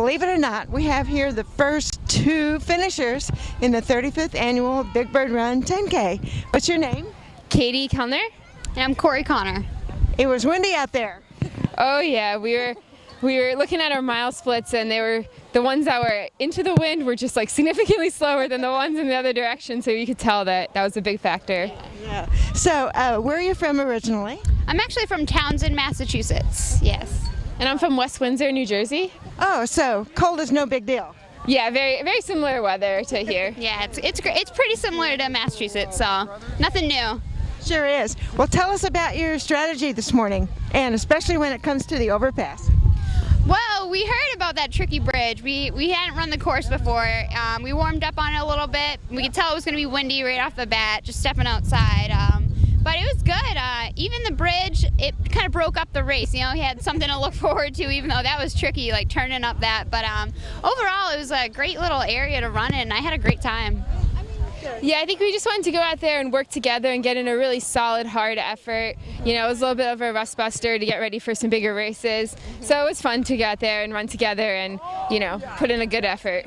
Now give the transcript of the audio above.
believe it or not, we have here the first two finishers in the 35th annual Big Bird Run 10K. What's your name? Katie Kellner. And I'm Corey Connor. It was windy out there. Oh yeah, we were looking at our mile splits, and the ones that were into the wind were just like significantly slower than the ones in the other direction, so you could tell that was a big factor. Yeah. So, where are you from originally? I'm actually from Townsend, Massachusetts. Yes. And I'm from West Windsor, New Jersey. Oh, so cold is no big deal. Yeah, very very similar weather to here. Yeah, it's pretty similar to Massachusetts, so nothing new. Sure is. Well, tell us about your strategy this morning, and especially when it comes to the overpass. Well, we heard about that tricky bridge. We hadn't run the course before. We warmed up on it a little bit. We could tell it was going to be windy right off the bat, just stepping outside. But it was good. Even the bridge, it kind of broke up the race. You know, we had something to look forward to, even though that was tricky, like turning up that. But overall, it was a great little area to run in, and I had a great time. Yeah, I think we just wanted to go out there and work together and get in a really solid, hard effort. You know, it was a little bit of a rust buster to get ready for some bigger races. So it was fun to go out there and run together and, you know, put in a good effort.